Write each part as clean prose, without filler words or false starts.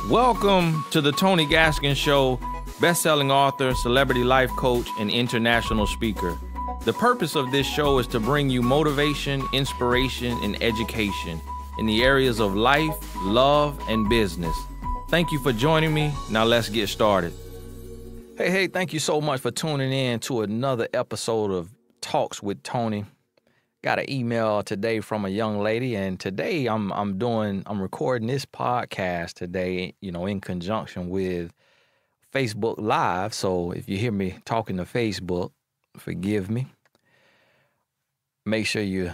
Welcome to the Tony Gaskin Show, best-selling author, celebrity life coach, and international speaker. The purpose of this show is to bring you motivation, inspiration, and education in the areas of life, love, and business. Thank you for joining me. Now let's get started. Hey, thank you so much for tuning in to another episode of Talks with Tony. Got an email today from a young lady, and today I'm recording this podcast today, in conjunction with Facebook Live. So if you hear me talking to Facebook, forgive me. Make sure you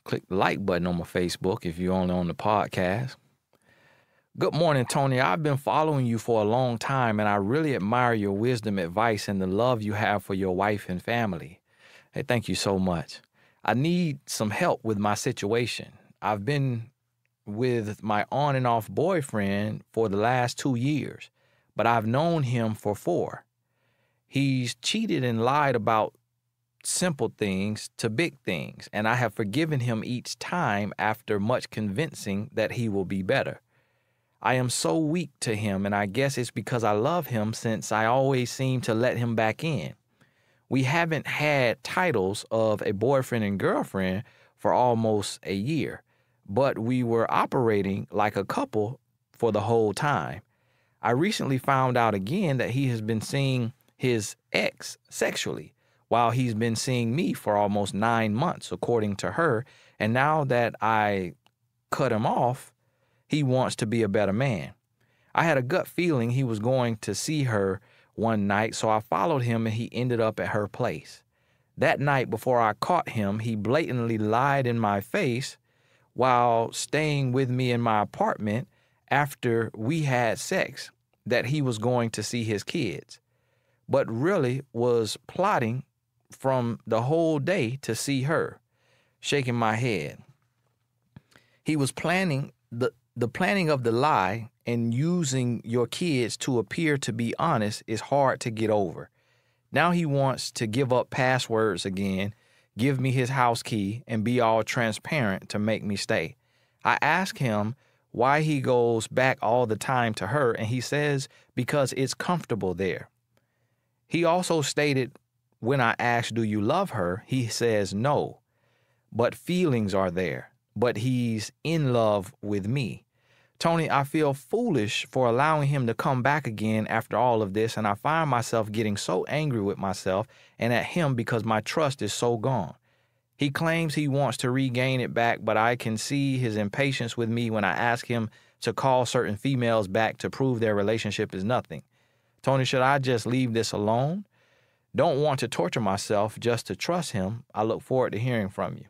click the like button on my Facebook if you're only on the podcast. Good morning, Tony. I've been following you for a long time, and I really admire your wisdom, advice, and the love you have for your wife and family. Hey, thank you so much. I need some help with my situation. I've been with my on and off boyfriend for the last 2 years, but I've known him for 4. He's cheated and lied about simple things to big things, and I have forgiven him each time after much convincing that he will be better. I am so weak to him, and I guess it's because I love him since I always seem to let him back in. We haven't had titles of a boyfriend and girlfriend for almost a year, but we were operating like a couple for the whole time. I recently found out again that he has been seeing his ex sexually, while he's been seeing me for almost 9 months, according to her, and now that I cut him off, he wants to be a better man. I had a gut feeling he was going to see her one night, so I followed him and he ended up at her place. That night before I caught him, he blatantly lied in my face while staying with me in my apartment after we had sex that he was going to see his kids, but really was plotting from the whole day to see her. Shaking my head. He was planning the planning of the lie and using your kids to appear to be honest is hard to get over. Now he wants to give up passwords again, give me his house key, and be all transparent to make me stay. I ask him why he goes back all the time to her, and he says because it's comfortable there. He also stated when I asked, do you love her? He says no, but feelings are there, but he's in love with me. Tony, I feel foolish for allowing him to come back again after all of this, and I find myself getting so angry with myself and at him because my trust is so gone. He claims he wants to regain it back, but I can see his impatience with me when I ask him to call certain females back to prove their relationship is nothing. Tony, should I just leave this alone? Don't want to torture myself just to trust him. I look forward to hearing from you.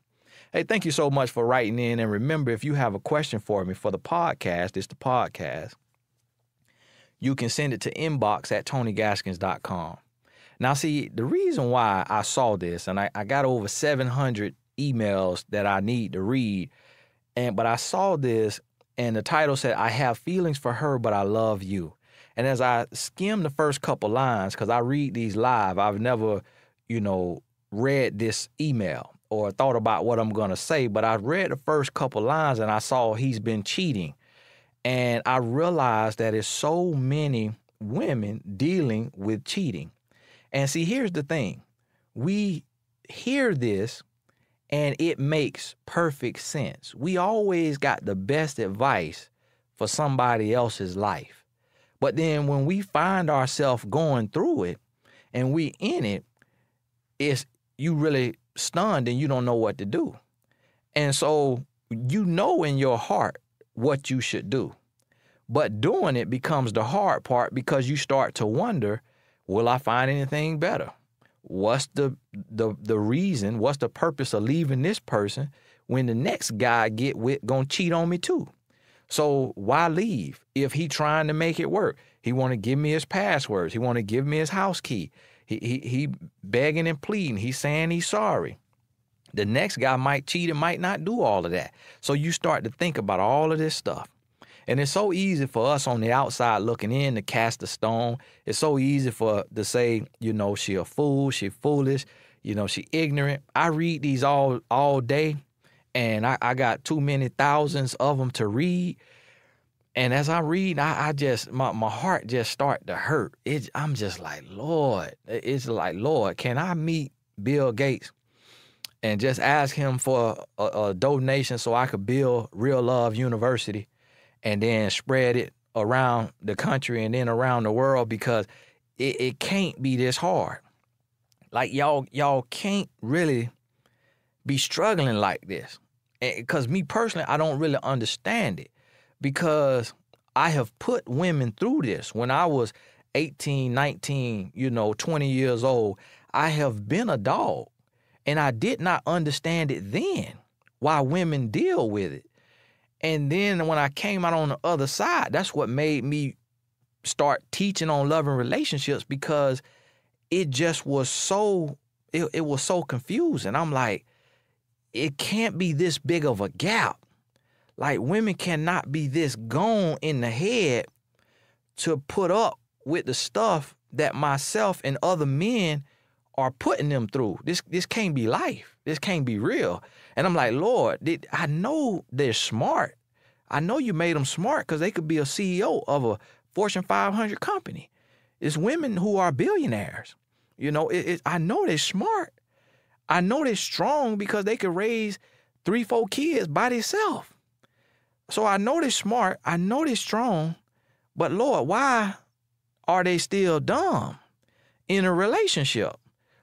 Hey, thank you so much for writing in. And remember, if you have a question for me for the podcast, it's the podcast. You can send it to inbox@tonygaskins.com. Now, see, the reason why I saw this, and I got over 700 emails that I need to read, but I saw this, and the title said, I have feelings for her, but I love you. And as I skimmed the first couple lines, because I read these live, I've never, read this email or thought about what I'm going to say, but I read the first couple lines and I saw he's been cheating. And I realized that there's so many women dealing with cheating. And see, here's the thing. We hear this and it makes perfect sense. We always got the best advice for somebody else's life. But then when we find ourselves going through it and we in it, you really stunned and you don't know what to do. And so in your heart what you should do. But doing it becomes the hard part because you start to wonder, will I find anything better? What's the reason? What's the purpose of leaving this person when the next guy I get with gonna cheat on me too? So why leave if he trying to make it work? He want to give me his passwords. He want to give me his house key. He begging and pleading. He's saying he's sorry. The next guy might cheat and might not do all of that. So you start to think about all of this stuff. And it's so easy for us on the outside looking in to cast a stone. It's so easy to say, she a fool, she foolish, she ignorant. I read these all day, and I got too many thousands of them to read. And as I read, I just, my heart just start to hurt. I'm just like, Lord, it's like, Lord, can I meet Bill Gates and just ask him for a donation so I could build Real Love University and then spread it around the country and then around the world, because it can't be this hard. Like y'all can't really be struggling like this. Because me personally, I don't really understand it, because I have put women through this. When I was 18, 19, 20 years old, I have been a dog, and I did not understand it then, why women deal with it. And then when I came out on the other side, that's what made me start teaching on love and relationships, because it just was so, it was so confusing. I'm like, it can't be this big of a gap. Like, women cannot be this gone in the head to put up with the stuff that myself and other men are putting them through. This can't be life. This can't be real. And I'm like, Lord, I know they're smart. I know you made them smart, because they could be a CEO of a Fortune 500 company. It's women who are billionaires. I know they're smart. I know they're strong, because they could raise 3-4 kids by themselves. So I know they're smart. I know they're strong. But Lord, why are they still dumb in a relationship?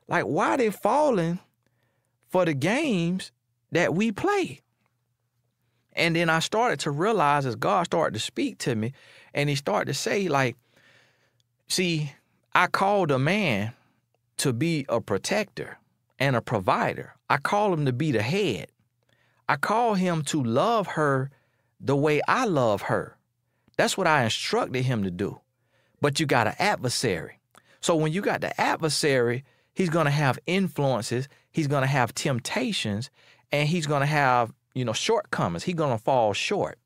Like, why are they falling for the games that we play? And then I started to realize, as God started to speak to me, and he started to say, like, see, I called a man to be a protector and a provider. I call him to be the head. I call him to love her the way I love her. That's what I instructed him to do. But you got an adversary. So when you got the adversary, he's going to have influences, he's going to have temptations, and he's going to have, shortcomings. He's going to fall short.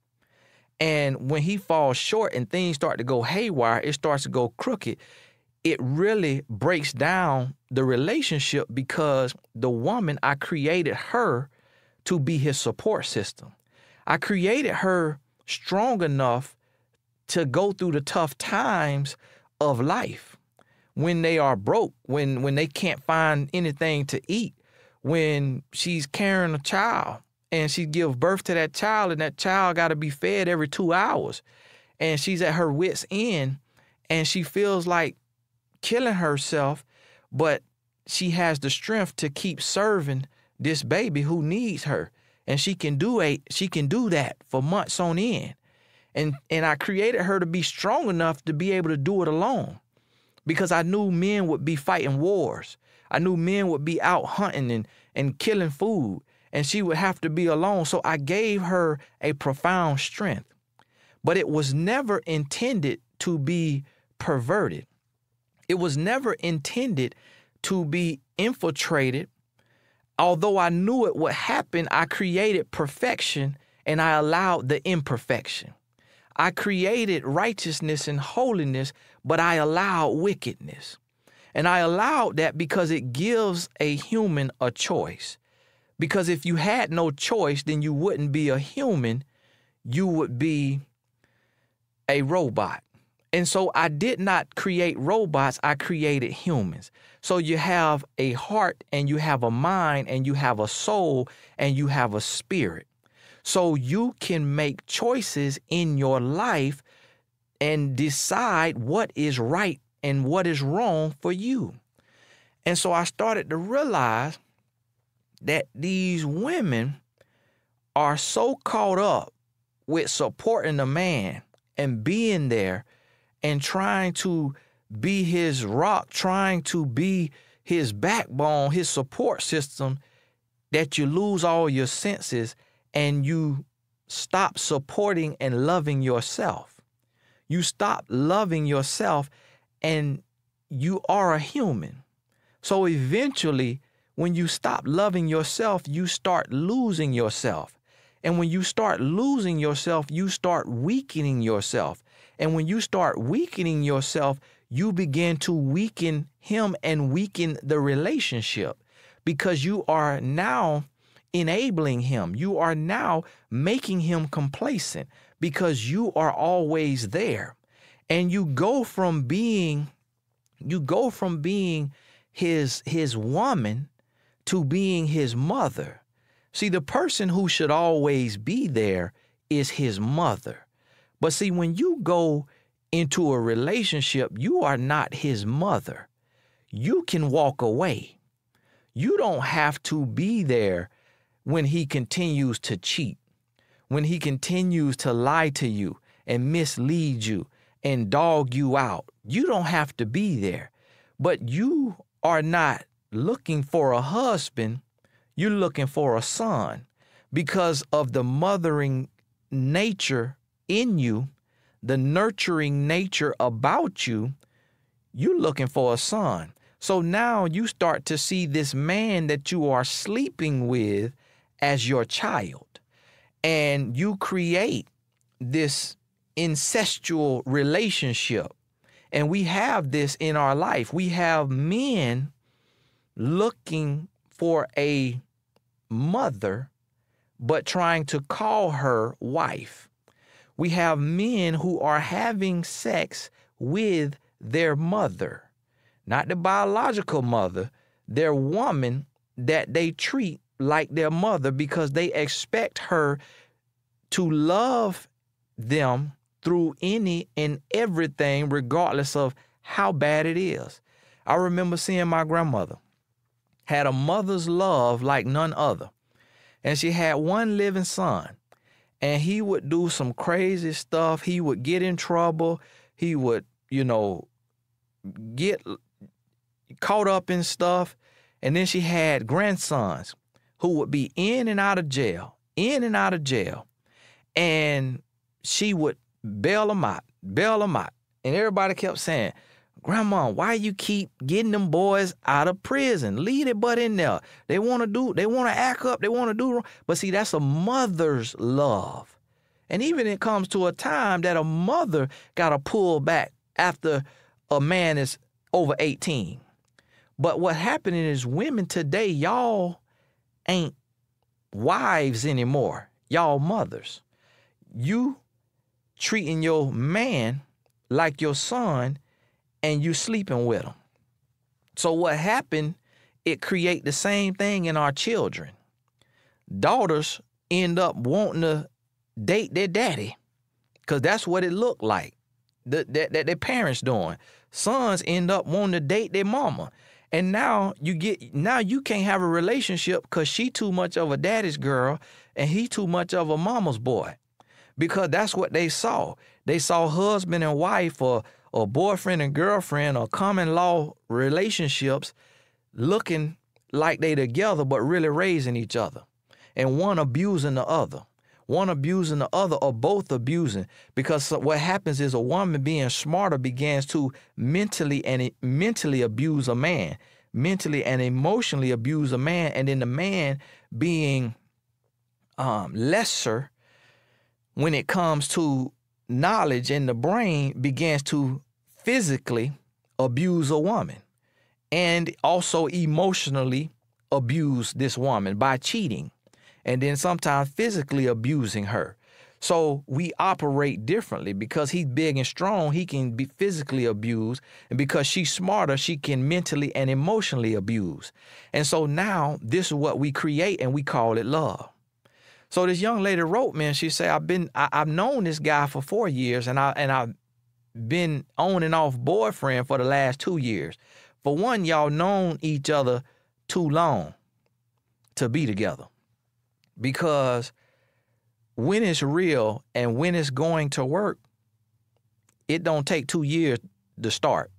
And when he falls short and things start to go haywire, it starts to go crooked, it really breaks down the relationship, because the woman, I created her to be his support system. I created her strong enough to go through the tough times of life, when they are broke, when they can't find anything to eat, when she's carrying a child and she gives birth to that child, and that child got to be fed every 2 hours, and she's at her wit's end, and she feels like killing herself, but she has the strength to keep serving this baby who needs her. And she can do that for months on end. And I created her to be strong enough to be able to do it alone, because I knew men would be fighting wars. I knew men would be out hunting and killing food, and she would have to be alone. So I gave her a profound strength, but it was never intended to be perverted. It was never intended to be infiltrated. Although I knew it would happen, I created perfection and I allowed the imperfection. I created righteousness and holiness, but I allowed wickedness. And I allowed that because it gives a human a choice. Because if you had no choice, then you wouldn't be a human, you would be a robot. And so I did not create robots, I created humans. So you have a heart, and you have a mind, and you have a soul, and you have a spirit. So you can make choices in your life and decide what is right and what is wrong for you. And so I started to realize that these women are so caught up with supporting a man and being there and trying to be his rock, trying to be his backbone, his support system, that you lose all your senses and you stop supporting and loving yourself. You stop loving yourself, and you are a human. So eventually, when you stop loving yourself, you start losing yourself. And when you start losing yourself, you start weakening yourself. And when you start weakening yourself, you begin to weaken him and weaken the relationship, because you are now enabling him. You are now making him complacent, because you are always there. And you go from being his woman to being his mother. See, the person who should always be there is his mother. But see, when you go into a relationship, you are not his mother. You can walk away. You don't have to be there when he continues to cheat, when he continues to lie to you and mislead you and dog you out. You don't have to be there. But you are not looking for a husband. You're looking for a son because of the mothering nature in you, the nurturing nature about you. You're looking for a son. So now you start to see this man that you are sleeping with as your child. And you create this incestual relationship. And we have this in our life. We have men looking for a mother, but trying to call her wife. We have men who are having sex with their mother, not the biological mother, their woman that they treat like their mother because they expect her to love them through any and everything, regardless of how bad it is. I remember seeing my grandmother had a mother's love like none other. And she had one living son. And he would do some crazy stuff. He would get in trouble. He would, get caught up in stuff. And then she had grandsons who would be in and out of jail. And she would bail them out. And everybody kept saying, Grandma, why you keep getting them boys out of prison? Leave it but in there. They want to act up, they want to do wrong. But see, that's a mother's love. And even it comes to a time that a mother got to pull back after a man is over 18. But what happening is women today, y'all ain't wives anymore. Y'all mothers. You treating your man like your son and you sleeping with him. So what happened, it create the same thing in our children. Daughters end up wanting to date their daddy because that's what it looked like that their parents doing. Sons end up wanting to date their mama. And now you can't have a relationship because she too much of a daddy's girl and he too much of a mama's boy. Because that's what they saw. They saw husband and wife or boyfriend and girlfriend or common law relationships looking like they together but really raising each other. And one abusing the other. One abusing the other or both abusing. Because what happens is a woman being smarter begins to mentally abuse a man. Mentally and emotionally abuse a man. And then the man being lesser when it comes to knowledge in the brain begins to physically abuse a woman and also emotionally abuse this woman by cheating and then sometimes physically abusing her. So we operate differently because he's big and strong. He can be physically abused, and because she's smarter, she can mentally and emotionally abuse. And so now this is what we create and we call it love. So this young lady wrote me and she said, I've known this guy for 4 years and I've been on and off boyfriend for the last 2 years. For one, y'all known each other too long to be together. Because when it's real and when it's going to work, it don't take 2 years to start.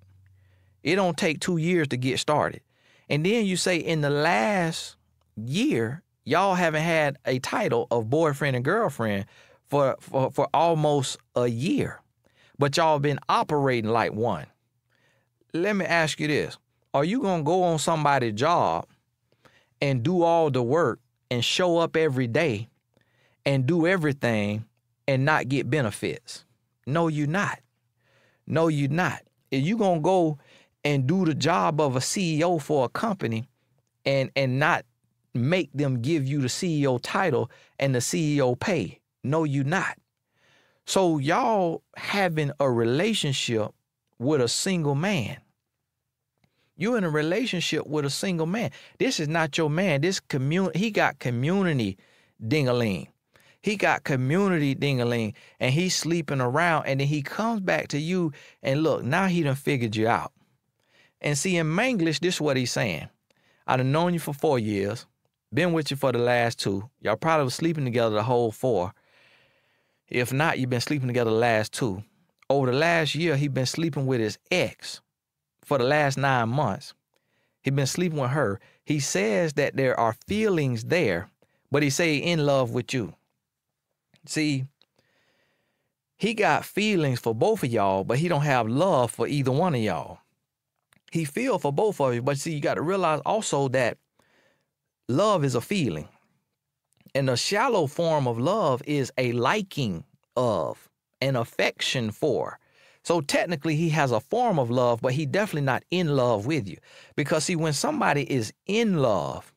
It don't take 2 years to get started. And then you say in the last year, y'all haven't had a title of boyfriend and girlfriend for almost a year, but y'all been operating like one. Let me ask you this. Are you going to go on somebody's job and do all the work and show up every day and do everything and not get benefits? No, you're not. No, you're not. If you going to go and do the job of a CEO for a company and not make them give you the CEO title and the CEO pay. No, you're not. So y'all having a relationship with a single man. You're in a relationship with a single man. This is not your man. He got community ding-a-ling. He got community ding-a-ling, and he's sleeping around, and then he comes back to you, and look, now he done figured you out. And see, in Manglish, this is what he's saying. I done known you for 4 years, been with you for the last 2. Y'all probably was sleeping together the whole 4. If not, you've been sleeping together the last 2. Over the last year, he been sleeping with his ex for the last 9 months. He been sleeping with her. He says that there are feelings there, but he say he in love with you. See, he got feelings for both of y'all, but he don't have love for either one of y'all. He feel for both of you, but see, you got to realize also that love is a feeling. And the shallow form of love is a liking of, an affection for. So technically he has a form of love, but he definitely not in love with you. Because see, when somebody is in love,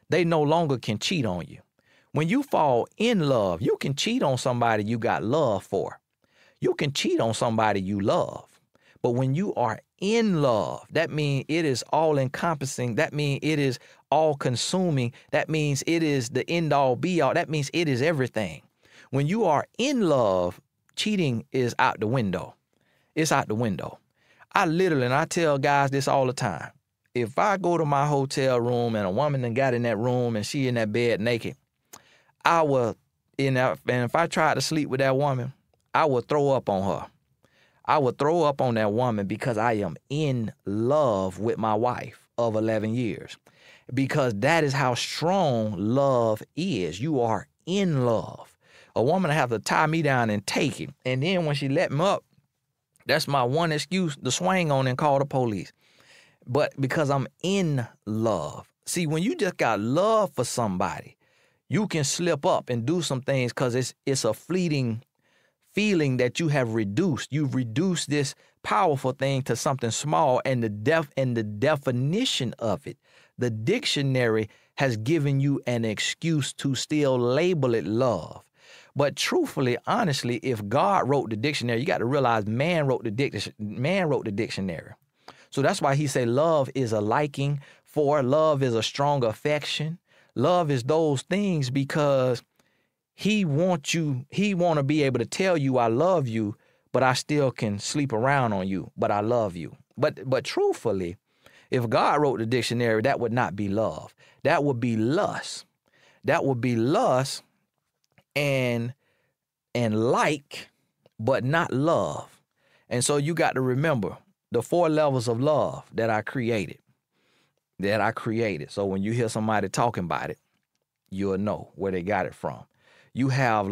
they no longer can cheat on you. When you fall in love, you can cheat on somebody you got love for. You can cheat on somebody you love. But when you are in love, that means it is all encompassing. That means it is all consuming. That means it is the end all be all. That means it is everything. When you are in love, cheating is out the window. It's out the window. And I tell guys this all the time. If I go to my hotel room and a woman done got in that room and she in that bed naked, and if I tried to sleep with that woman, I would throw up on her. I would throw up on that woman because I am in love with my wife of 11 years. Because that is how strong love is. You are in love. A woman have to tie me down and take it. And then when she let me up, that's my one excuse to swing on and call the police. But because I'm in love. See, when you just got love for somebody, you can slip up and do some things because it's a fleeting feeling that you have reduced. You've reduced this powerful thing to something small, and the definition of it, the dictionary has given you an excuse to still label it love. But truthfully, honestly, if God wrote the dictionary, you got to realize man wrote the dictionary. So that's why he say love is a liking for, love is a strong affection. Love is those things because he want to be able to tell you I love you, but I still can sleep around on you, but I love you. But truthfully, if God wrote the dictionary, that would not be love. That would be lust. That would be lust and like, but not love. And so you got to remember the 4 levels of love that I created. So when you hear somebody talking about it, you'll know where they got it from. You have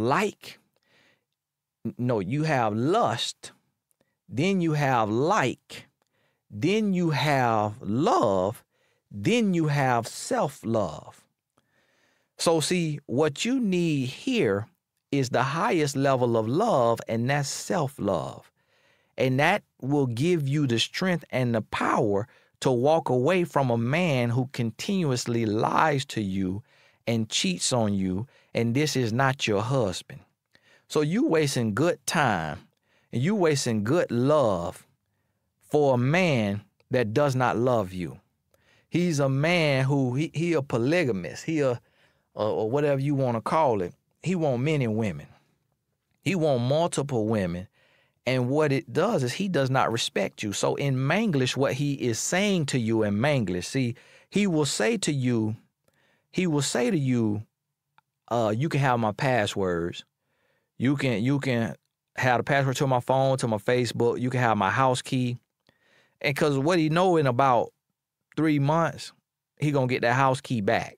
you have lust, then you have like, then you have love, then you have self-love. So see, what you need here is the highest level of love, and that's self-love. And that will give you the strength and the power to walk away from a man who continuously lies to you and cheats on you, and this is not your husband. So you wasting good time and you wasting good love for a man that does not love you. He's a man who he a polygamist. Or whatever you want to call it. He want many women. He want multiple women. And what it does is he does not respect you. So in Manglish, what he is saying to you in Manglish, see, he will say to you, you can have my passwords. You can have the password to my phone, to my Facebook. You can have my house key. And because what he know in about 3 months, he going to get that house key back.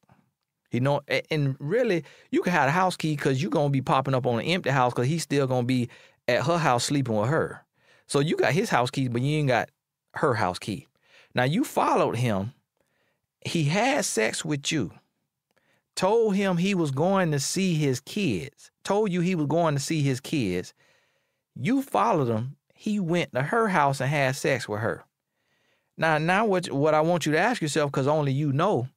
And really, you can have the house key because you're going to be popping up on an empty house because he's still going to be at her house sleeping with her. So you got his house key, but you ain't got her house key. Now, you followed him. He had sex with you. Told him he was going to see his kids. Told you he was going to see his kids. You followed him. He went to her house and had sex with her. Now what I want you to ask yourself, because only you know,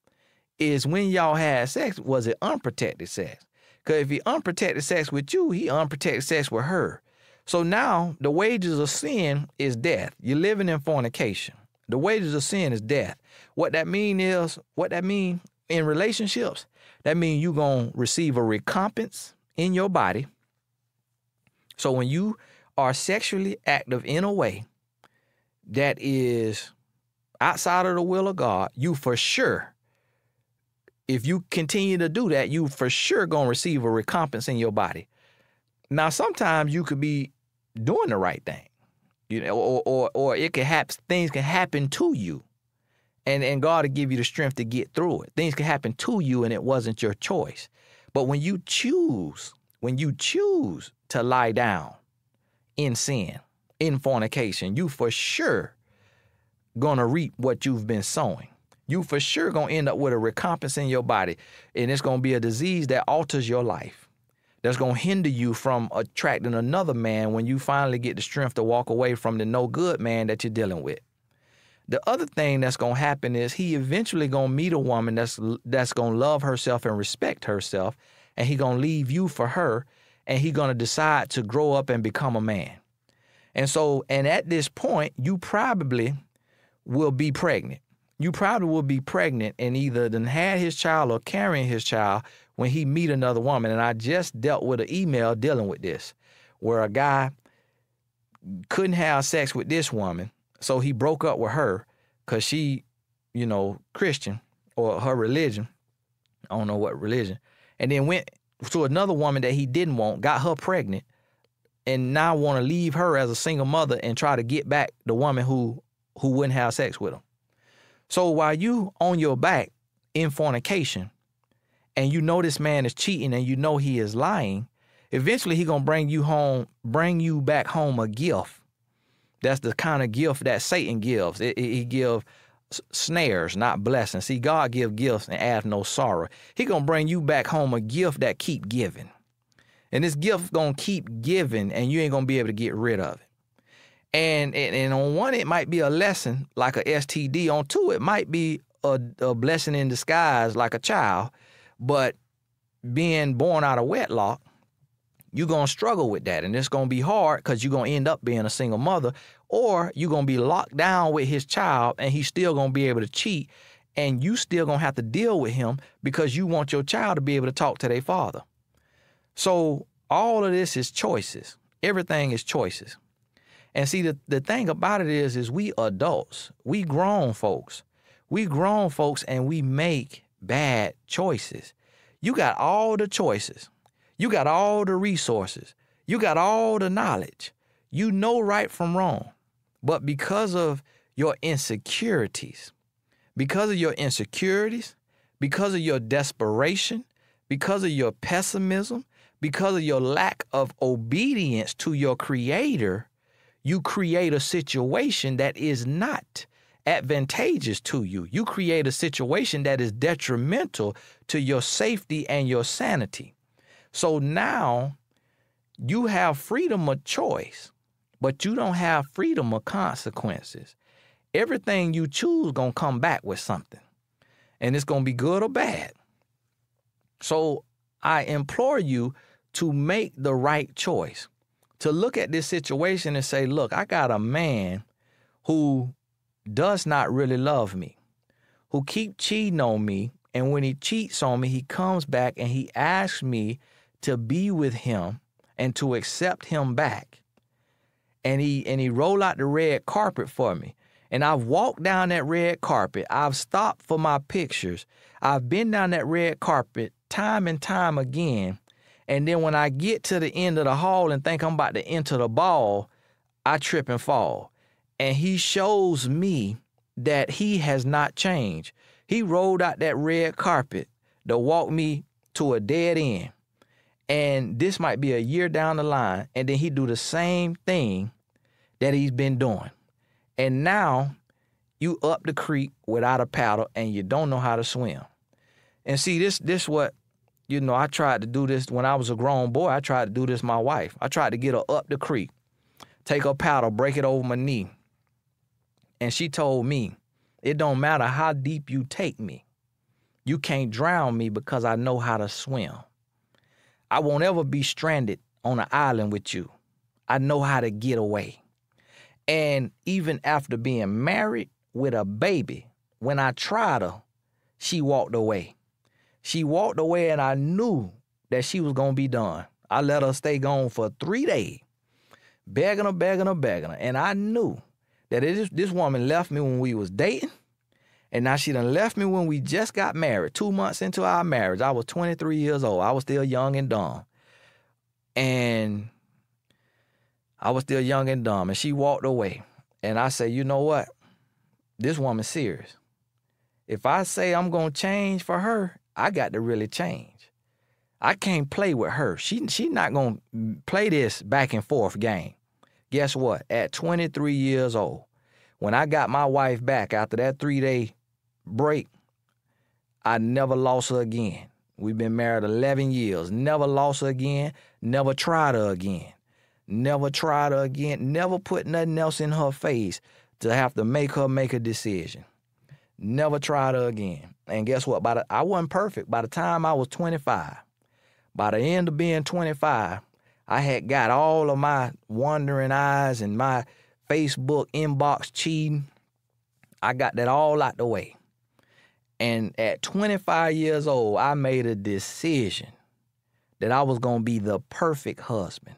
is when y'all had sex, was it unprotected sex? Because if he unprotected sex with you, he unprotected sex with her. So now the wages of sin is death. You're living in fornication. The wages of sin is death. What that mean in relationships, that means you're going to receive a recompense in your body. So when you are sexually active in a way that is outside of the will of God, you for sure, if you continue to do that, you for sure going to receive a recompense in your body. Now, sometimes you could be doing the right thing, you know, or it can happen, things can happen to you, and God will give you the strength to get through it. Things can happen to you and it wasn't your choice. But when you choose to lie down in sin, in fornication, you for sure gonna reap what you've been sowing. You for sure gonna end up with a recompense in your body, and it's gonna be a disease that alters your life. That's gonna hinder you from attracting another man when you finally get the strength to walk away from the no good man that you're dealing with. The other thing that's gonna happen is he eventually gonna meet a woman that's gonna love herself and respect herself, and he gonna leave you for her, and he gonna decide to grow up and become a man. And at this point, you probably will be pregnant. You probably will be pregnant and either done had his child or carrying his child when he meet another woman. And I just dealt with an email dealing with this, where a guy couldn't have sex with this woman, so he broke up with her because she, Christian, or her religion, I don't know what religion, and then went to another woman that he didn't want, got her pregnant, and now want to leave her as a single mother and try to get back the woman who wouldn't have sex with him. So while you on your back in fornication and you know this man is cheating and you know he is lying, eventually he gonna bring you back home a gift. That's the kind of gift that Satan gives. He gives snares, not blessings. See, God give gifts and adds no sorrow. He gonna bring you back home a gift that keep giving. And this gift gonna keep giving and you ain't gonna be able to get rid of it. And on one, it might be a lesson like a STD. On two, it might be a blessing in disguise like a child. But being born out of wedlock, you're going to struggle with that. And it's going to be hard because you're going to end up being a single mother, or you're going to be locked down with his child and he's still going to be able to cheat. And you still going to have to deal with him because you want your child to be able to talk to their father. So all of this is choices. Everything is choices. And see, the thing about it is we adults, we grown folks and we make bad choices. You got all the choices. You got all the resources. You got all the knowledge. You know right from wrong. But because of your insecurities, because of your desperation, because of your pessimism, because of your lack of obedience to your Creator, you create a situation that is not advantageous to you. You create a situation that is detrimental to your safety and your sanity. So now you have freedom of choice, but you don't have freedom of consequences. Everything you choose gonna come back with something, and it's gonna be good or bad. So I implore you to make the right choice. To look at this situation and say, look, I got a man who does not really love me, who keep cheating on me. And when he cheats on me, he comes back and he asks me to be with him and to accept him back. And he roll out the red carpet for me. And I've walked down that red carpet. I've stopped for my pictures. I've been down that red carpet time and time again. And then when I get to the end of the hall and think I'm about to enter the ball, I trip and fall. And he shows me that he has not changed. He rolled out that red carpet to walk me to a dead end. And this might be a year down the line. And then he do the same thing that he's been doing. And now you up the creek without a paddle and you don't know how to swim. And see, this what, I tried to do this when I was a grown boy. I tried to do this with my wife. I tried to get her up the creek, take her paddle, break it over my knee. And she told me, it don't matter how deep you take me. You can't drown me because I know how to swim. I won't ever be stranded on an island with you. I know how to get away. And even after being married with a baby, when I tried her, she walked away. She walked away, and I knew that she was going to be done. I let her stay gone for 3 days, begging her. And I knew that this woman left me when we was dating, and now she done left me when we just got married. 2 months into our marriage, I was 23 years old. I was still young and dumb. And she walked away. And I said, you know what? This woman's serious. If I say I'm going to change for her, I got to really change. I can't play with her. She not going to play this back and forth game. Guess what? At 23 years old, when I got my wife back after that 3-day break, I never lost her again. We've been married 11 years. Never lost her again. Never tried her again. Never put nothing else in her face to have to make her make a decision. Never tried her again. And guess what? I wasn't perfect. By the time I was 25, by the end of being 25, I had got all of my wandering eyes and my Facebook inbox cheating. I got that all out the way. And at 25 years old, I made a decision that I was going to be the perfect husband.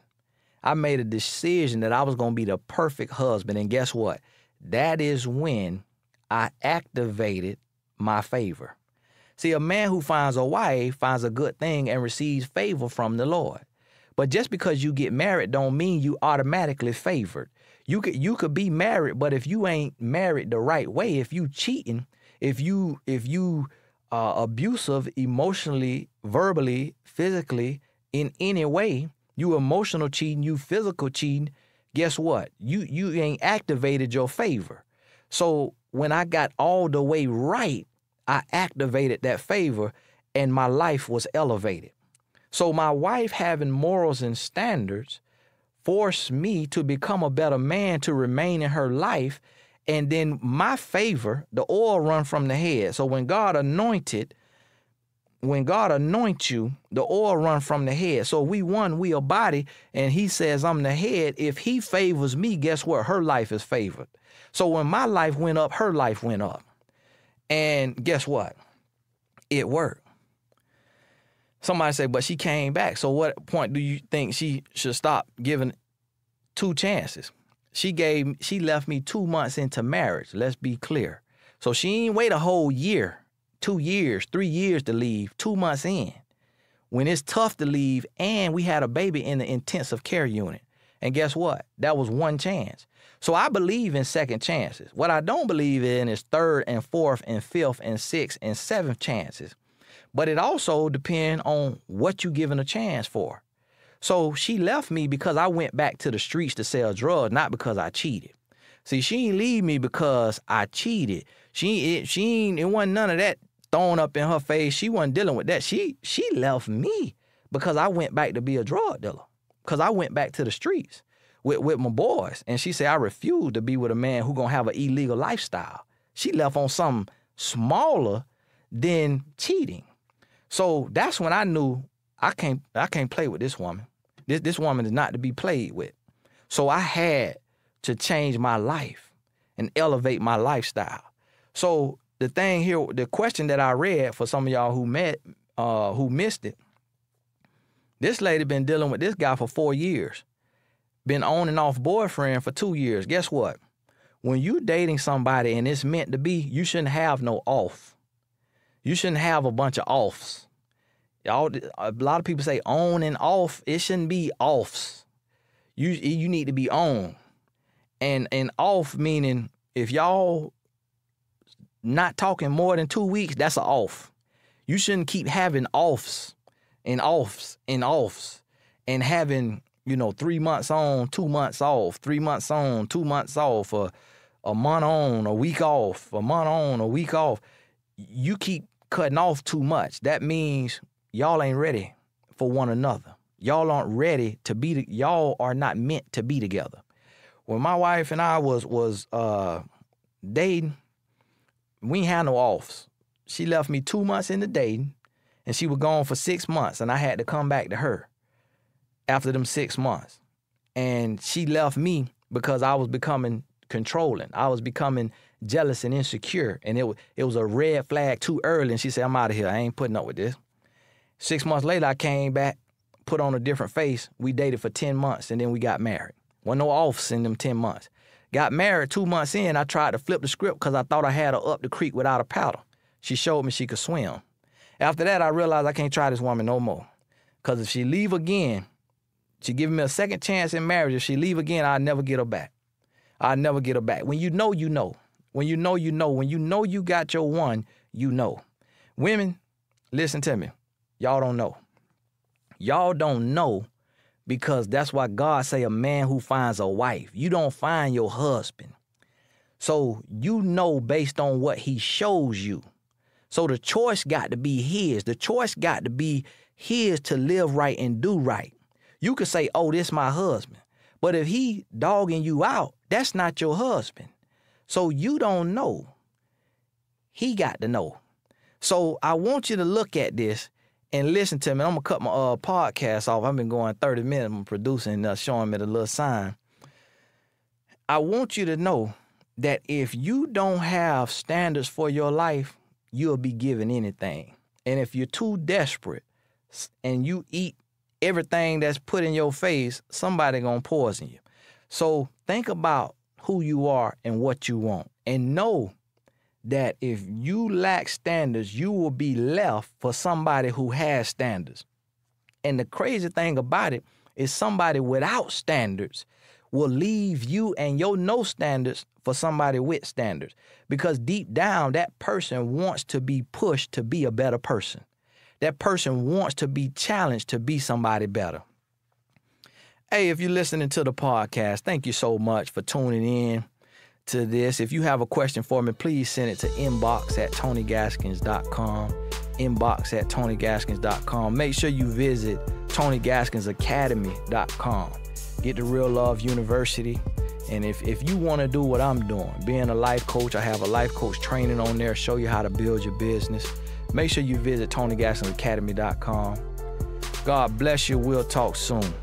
I made a decision that I was going to be the perfect husband. And guess what? That is when I activated my favor. See, a man who finds a wife finds a good thing and receives favor from the Lord. But just because you get married don't mean you automatically favored. You could be married, but if you ain't married the right way, if you cheating, if you abusive emotionally, verbally, physically, in any way, you emotional cheating, you physical cheating, guess what? You ain't activated your favor. So when I got all the way right, I activated that favor and my life was elevated. So my wife having morals and standards forced me to become a better man to remain in her life. And then my favor, the oil run from the head. So when God anoints you, the oil run from the head. So we a body, and he says I'm the head. If he favors me, guess what? Her life is favored. So when my life went up, her life went up. And guess what? It worked. Somebody say, but she came back. So what point do you think she should stop giving 2 chances? She left me 2 months into marriage. Let's be clear. So she ain't wait a whole year, 2 years, 3 years to leave, 2 months in. When it's tough to leave, and we had a baby in the intensive care unit. And guess what? That was 1 chance. So I believe in second chances. What I don't believe in is 3rd and 4th and 5th and 6th and 7th chances. But it also depends on what you giving a chance for. So she left me because I went back to the streets to sell drugs, not because I cheated. See, she ain't leave me because I cheated. It wasn't none of that thrown up in her face. She wasn't dealing with that. She left me because I went back to be a drug dealer, because I went back to the streets with my boys. And she said, I refuse to be with a man who gonna have an illegal lifestyle. She left on something smaller than cheating. So that's when I knew I can't play with this woman. This woman is not to be played with. So I had to change my life and elevate my lifestyle. So the thing here, the question that I read for some of y'all who missed it, this lady been dealing with this guy for 4 years, been on and off boyfriend for 2 years. Guess what? When you dating somebody and it's meant to be, you shouldn't have no off. You shouldn't have a bunch of offs. A lot of people say on and off. It shouldn't be offs. You need to be on. And off meaning if y'all not talking more than 2 weeks, that's an off. You shouldn't keep having offs and offs and offs and having, 3 months on, 2 months off, 3 months on, 2 months off, a month on, a week off, a month on, a week off. You keep cutting off too much. That means y'all ain't ready for one another. Y'all aren't ready to be, y'all are not meant to be together. When my wife and I was dating, we ain't had no offs. She left me 2 months into dating, And she was gone for 6 months, and I had to come back to her after them 6 months. And she left me because I was becoming controlling. I was becoming jealous and insecure. And it was a red flag too early. And she said, I'm out of here. I ain't putting up with this. 6 months later, I came back, put on a different face. We dated for 10 months, and then we got married. Wasn't no offs in them 10 months. Got married 2 months in. I tried to flip the script because I thought I had her up the creek without a paddle. She showed me she could swim. After that, I realized I can't try this woman no more. Because if she leave again, she give me a second chance in marriage. If she leave again, I'll never get her back. I'll never get her back. When you know, you know. When you know, you know. When you know you got your one, you know. Women, listen to me. Y'all don't know. Y'all don't know because that's why God say a man who finds a wife. You don't find your husband. So you know based on what he shows you. So the choice got to be his. The choice got to be his to live right and do right. You could say, oh, this my husband. But if he dogging you out, that's not your husband. So you don't know. He got to know. So I want you to look at this and listen to me. I'm going to cut my podcast off. I've been going 30 minutes. I'm producing, showing me the little sign. I want you to know that if you don't have standards for your life, you'll be given anything. And if you're too desperate and you eat everything that's put in your face, somebody gonna poison you. So think about who you are and what you want. And know that if you lack standards, you will be left for somebody who has standards. And the crazy thing about it is somebody without standards will leave you and your no standards for somebody with standards. Because deep down, that person wants to be pushed to be a better person. That person wants to be challenged to be somebody better. Hey, if you're listening to the podcast, thank you so much for tuning in to this. If you have a question for me, please send it to inbox@TonyGaskins.com. Inbox@TonyGaskins.com. Make sure you visit TonyGaskinsAcademy.com. Get the Real Love University. And if you want to do what I'm doing, being a life coach, I have a life coach training on there, show you how to build your business. Make sure you visit TonyGaskinsAcademy.com. God bless you. We'll talk soon.